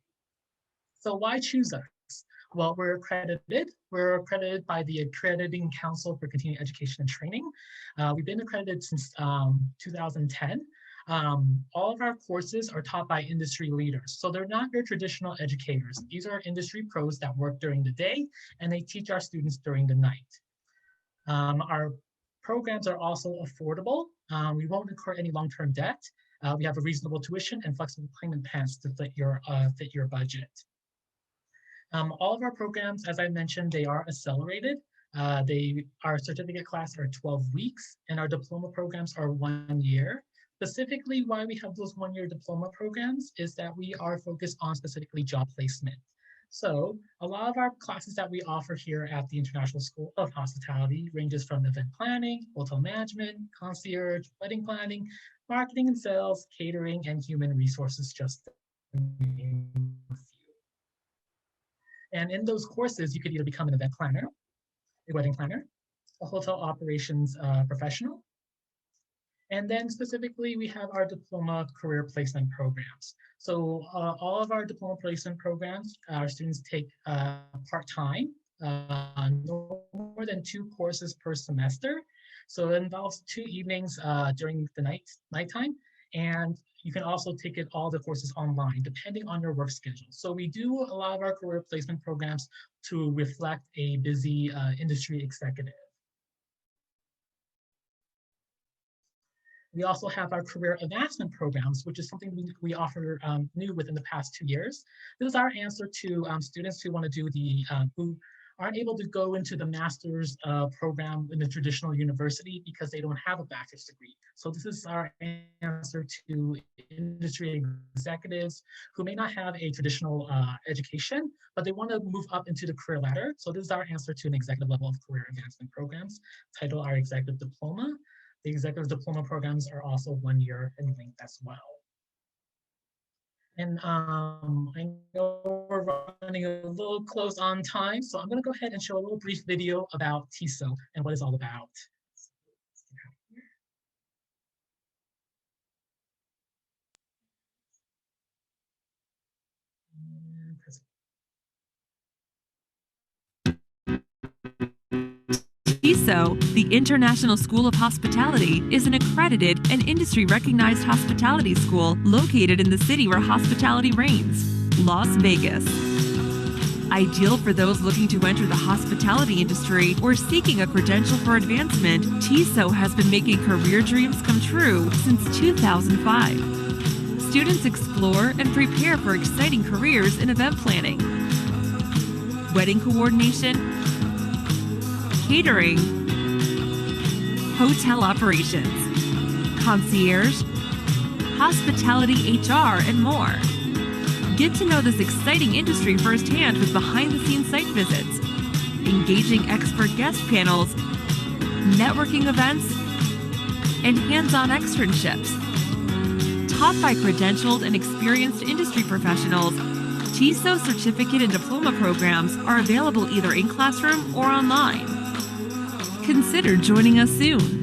So why choose us? Well, we're accredited. We're accredited by the Accrediting Council for Continuing Education and Training. We've been accredited since 2010. All of our courses are taught by industry leaders. So they're not your traditional educators. These are industry pros that work during the day, and they teach our students during the night. Our programs are also affordable. We won't incur any long-term debt. We have a reasonable tuition and flexible payment plans to fit your budget. All of our programs, as I mentioned, they are accelerated. Our certificate class are 12 weeks, and our diploma programs are 1 year. Specifically, why we have those 1 year diploma programs is that we are focused on specifically job placement. So a lot of our classes that we offer here at the International School of Hospitality ranges from event planning, hotel management, concierge, wedding planning, marketing and sales, catering, and human resources, just to name a few. And in those courses, you could either become an event planner, a wedding planner, a hotel operations professional. And then specifically, we have our diploma career placement programs. So all of our diploma placement programs, our students take part-time, no more than 2 courses per semester. So it involves 2 evenings during the nighttime. And you can also take all the courses online, depending on your work schedule. So we do a lot of our career placement programs to reflect a busy industry executive. We also have our career advancement programs, which is something we offer new within the past 2 years. This is our answer to students who want to do who aren't able to go into the master's program in the traditional university because they don't have a bachelor's degree. So this is our answer to industry executives who may not have a traditional education, but they want to move up into the career ladder. So this is our answer to an executive level of career advancement programs, titled our executive diploma. The executive diploma programs are also 1 year in length as well. And I know we're running a little close on time, so I'm going to go ahead and show a little brief video about TISO and what it's all about. TISO, the International School of Hospitality, is an accredited and industry-recognized hospitality school located in the city where hospitality reigns, Las Vegas. Ideal for those looking to enter the hospitality industry or seeking a credential for advancement, TISO has been making career dreams come true since 2005. Students explore and prepare for exciting careers in event planning, wedding coordination, catering, hotel operations, concierge, hospitality HR, and more. Get to know this exciting industry firsthand with behind-the-scenes site visits, engaging expert guest panels, networking events, and hands-on externships. Taught by credentialed and experienced industry professionals, TESO certificate and diploma programs are available either in classroom or online. Consider joining us soon.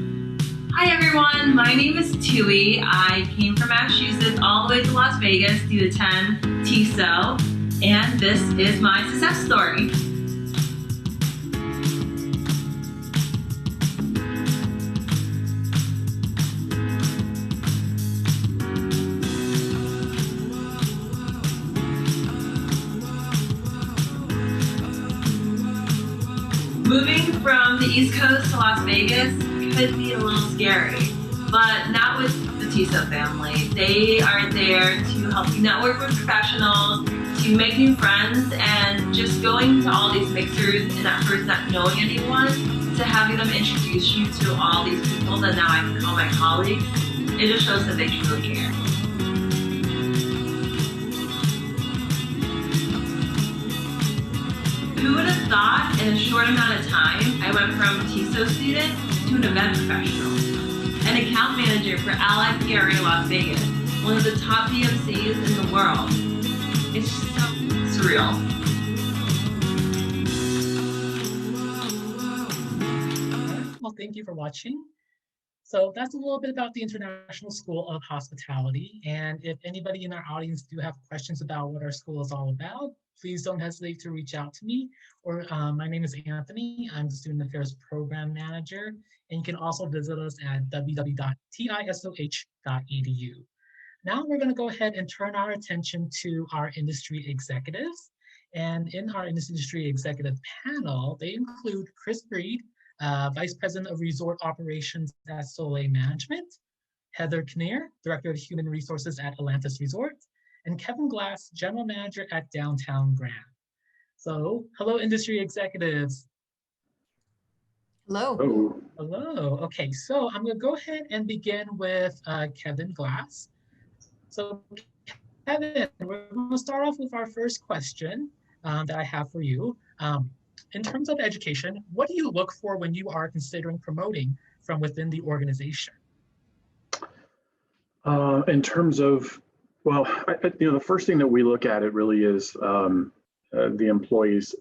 Hi everyone, my name is Tui. I came from Massachusetts all the way to Las Vegas to attend TESO, and this is my success story. Moving from the East Coast to Las Vegas could be a little scary, but not with the TESO family. They are there to help you network with professionals, to make new friends, and just going to all these mixers and at first not knowing anyone, to having them introduce you to all these people that now I can call my colleagues. It just shows that they truly care. Who would have thought in a short amount of time, I went from TESO student to an event professional, an account manager for Allied PRA Las Vegas, one of the top DMCs in the world. It's just so surreal. Well, thank you for watching. So that's a little bit about the International School of Hospitality. And if anybody in our audience do have questions about what our school is all about, please don't hesitate to reach out to me. Or my name is Anthony. I'm the Student Affairs Program Manager. And you can also visit us at www.tisoh.edu. Now we're going to go ahead and turn our attention to our industry executives. And in our industry executive panel, they include Chris Breed, Vice President of Resort Operations at Soleil Management, Heather Kinnear, Director of Human Resources at Atlantis Resort, and Kevin Glass, General Manager at Downtown Grand. So, hello, industry executives. Hello. Hello. Hello. Okay, so I'm going to go ahead and begin with Kevin Glass. So, Kevin, we're going to start off with our first question that I have for you. In terms of education, what do you look for when you are considering promoting from within the organization? In terms of, well, the first thing that we look at it really is the employee's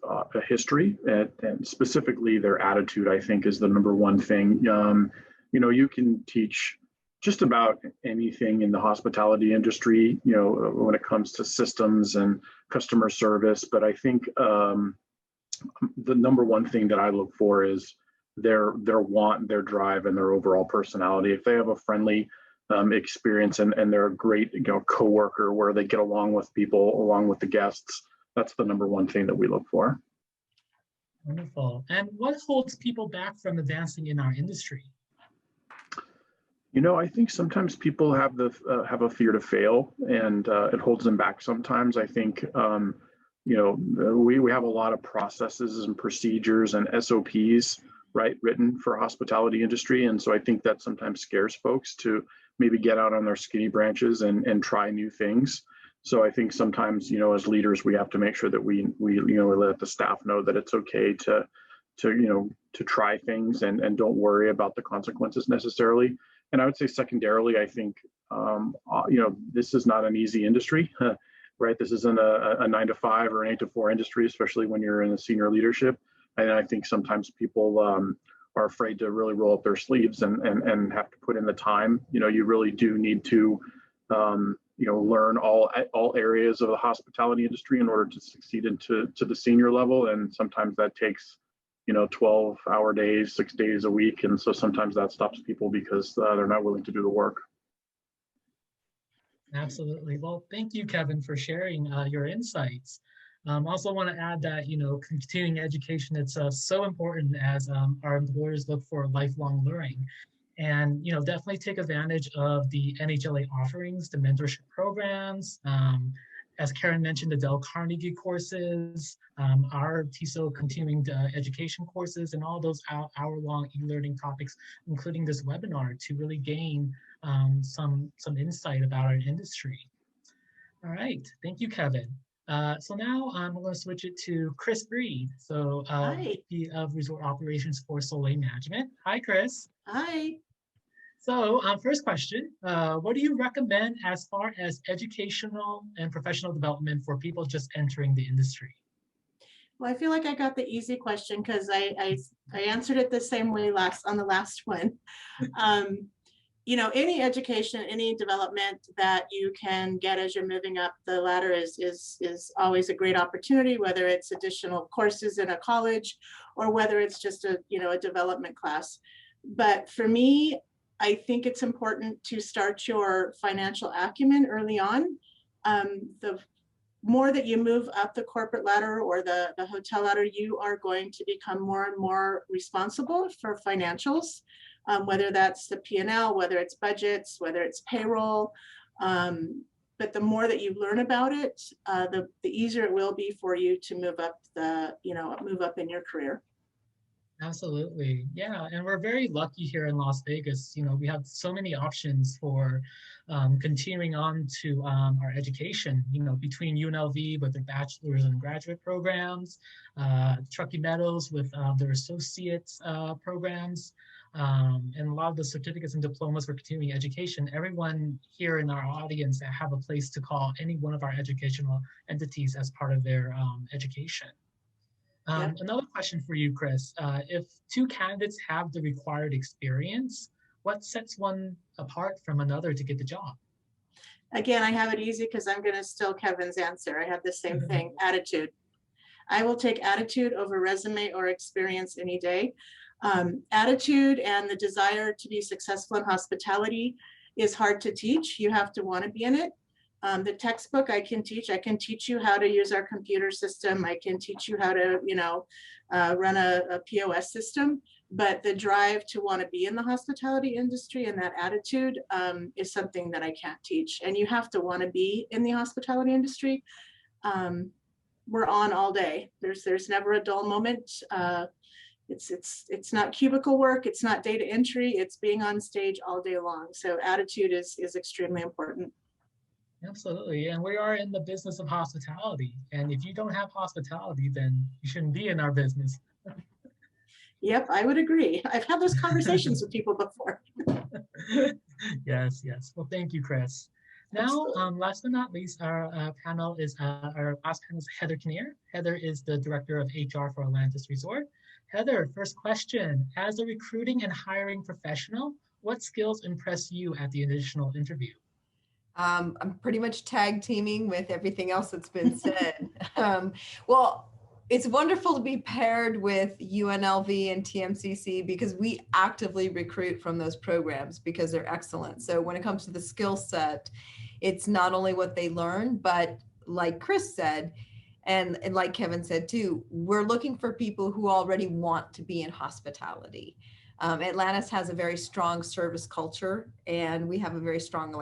history and specifically their attitude, I think, is the number one thing. You can teach just about anything in the hospitality industry, when it comes to systems and customer service. But I think the number one thing that I look for is their want, their drive, and their overall personality. If they have a friendly experience and they're a great coworker where they get along with people, along with the guests, that's the number one thing that we look for. Wonderful. And what holds people back from advancing in our industry? I think sometimes people have a fear to fail, and it holds them back sometimes. I think we have a lot of processes and procedures and SOPs, right, written for hospitality industry. And so I think that sometimes scares folks to maybe get out on their skinny branches and try new things. So I think sometimes, as leaders, we have to make sure that we let the staff know that it's okay to try things and don't worry about the consequences necessarily. And I would say secondarily, I think, this is not an easy industry. Right, this isn't a 9-to-5 or an 8-to-4 industry, especially when you're in a senior leadership. And I think sometimes people are afraid to really roll up their sleeves and have to put in the time. You really do need to, learn all areas of the hospitality industry in order to succeed to the senior level. And sometimes that takes, 12-hour days, 6 days a week. And so sometimes that stops people because they're not willing to do the work. Absolutely. Well, thank you, Kevin, for sharing your insights. Also want to add that, continuing education, it's so important as our employers look for lifelong learning. And, definitely take advantage of the NHLA offerings, the mentorship programs. As Karen mentioned, the Dale Carnegie courses, our TESO continuing education courses, and all those hour-long e-learning topics, including this webinar, to really gain some insight about our industry. All right, thank you, Kevin. So now we're going to switch it to Chris Breed, so VP of Resort Operations for Soleil Management. Hi, Chris. Hi. So first question, what do you recommend as far as educational and professional development for people just entering the industry? Well, I feel like I got the easy question because I answered it the same way on the last one. You know, any education, any development that you can get as you're moving up the ladder is always a great opportunity, whether it's additional courses in a college or whether it's just a development class. But for me, I think it's important to start your financial acumen early on. The more that you move up the corporate ladder or the hotel ladder, you are going to become more and more responsible for financials, whether that's the P&L, whether it's budgets, whether it's payroll. But the more that you learn about it, the easier it will be for you to move up move up in your career. Absolutely. Yeah. And we're very lucky here in Las Vegas. You know, we have so many options for continuing on to our education, you know, between UNLV with their bachelor's and graduate programs, Truckee Meadows with their associates programs, and a lot of the certificates and diplomas for continuing education. Everyone here in our audience that have a place to call any one of our educational entities as part of their education. Another question for you, Chris. If two candidates have the required experience, what sets one apart from another to get the job? Again, I have it easy because I'm going to steal Kevin's answer. I have the same thing, attitude. I will take attitude over resume or experience any day. Attitude and the desire to be successful in hospitality is hard to teach. You have to want to be in it. The textbook I can teach you how to use our computer system. I can teach you how to, run a POS system, but the drive to want to be in the hospitality industry and that attitude is something that I can't teach. And you have to want to be in the hospitality industry. We're on all day. There's never a dull moment. It's not cubicle work. It's not data entry. It's being on stage all day long. So attitude is extremely important. Absolutely. And we are in the business of hospitality. And if you don't have hospitality, then you shouldn't be in our business. Yep, I would agree. I've had those conversations with people before. Yes. Well, thank you, Chris. Now, last but not least, our last panel is Heather Kinnear. Heather is the Director of HR for Atlantis Resort. Heather, first question. As a recruiting and hiring professional, what skills impress you at the initial interview? I'm pretty much tag teaming with everything else that's been said. Well, it's wonderful to be paired with UNLV and TMCC because we actively recruit from those programs because they're excellent. So when it comes to the skill set, it's not only what they learn, but like Chris said, and like Kevin said too, we're looking for people who already want to be in hospitality. Atlantis has a very strong service culture, and we have a very strong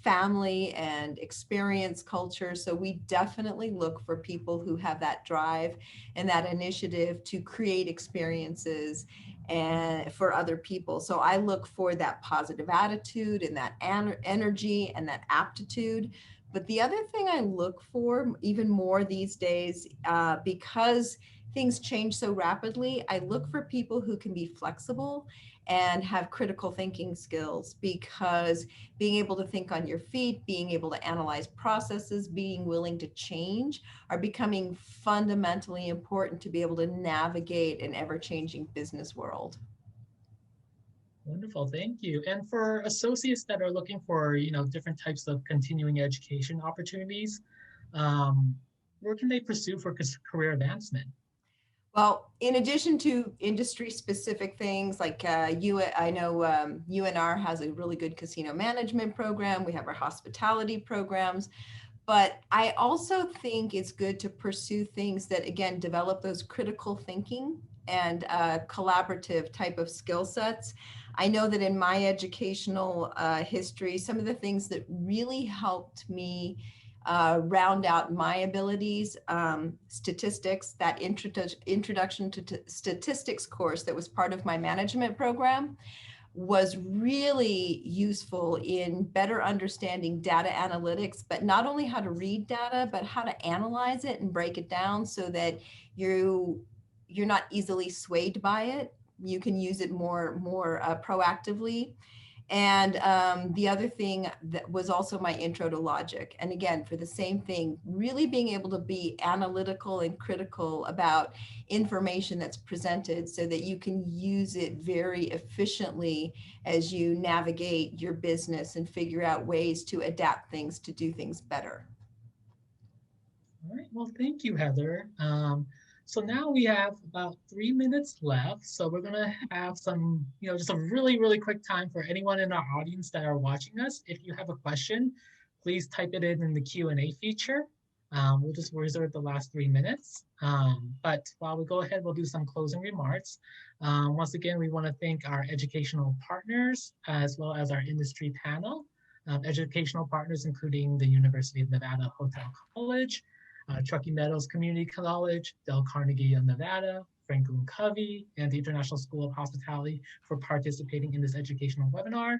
family and experience culture. So we definitely look for people who have that drive and that initiative to create experiences and for other people. So I look for that positive attitude and that energy and that aptitude. But the other thing I look for even more these days, because things change so rapidly, I look for people who can be flexible and have critical thinking skills, because being able to think on your feet, being able to analyze processes, being willing to change are becoming fundamentally important to be able to navigate an ever-changing business world. Wonderful, thank you. And for associates that are looking for, different types of continuing education opportunities, where can they pursue for career advancement? Well, in addition to industry-specific things like I know UNR has a really good casino management program. We have our hospitality programs. But I also think it's good to pursue things that, again, develop those critical thinking and collaborative type of skill sets. I know that in my educational history, some of the things that really helped me round out my abilities, statistics, that introduction to statistics course that was part of my management program was really useful in better understanding data analytics, but not only how to read data, but how to analyze it and break it down so that you're not easily swayed by it. You can use it more proactively. And the other thing that was also my intro to logic. And again, for the same thing, really being able to be analytical and critical about information that's presented so that you can use it very efficiently as you navigate your business and figure out ways to adapt things to do things better. All right, well, thank you, Heather. So now we have about 3 minutes left. So we're gonna have some, just a really, really quick time for anyone in our audience that are watching us. If you have a question, please type it in the Q&A feature. We'll just reserve the last 3 minutes. But while we go ahead, we'll do some closing remarks. Once again, we wanna thank our educational partners as well as our industry panel. Educational partners, including the University of Nevada Hotel College, Truckee Meadows Community College, Del Carnegie of Nevada, Franklin Covey, and the International School of Hospitality for participating in this educational webinar.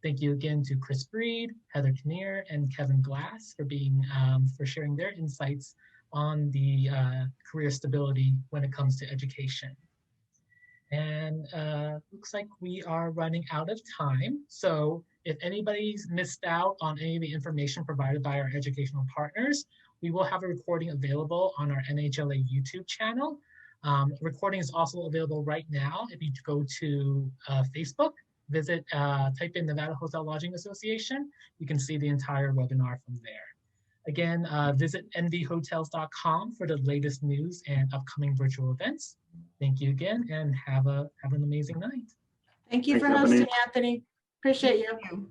Thank you again to Chris Breed, Heather Kinnear, and Kevin Glass for sharing their insights on the career stability when it comes to education. And looks like we are running out of time. So if anybody's missed out on any of the information provided by our educational partners, we will have a recording available on our NHLA YouTube channel. Recording is also available right now. If you go to Facebook, type in Nevada Hotel Lodging Association, you can see the entire webinar from there. Again, visit nvhotels.com for the latest news and upcoming virtual events. Thank you again and have an amazing night. Thank you for hosting, Anthony. Appreciate you.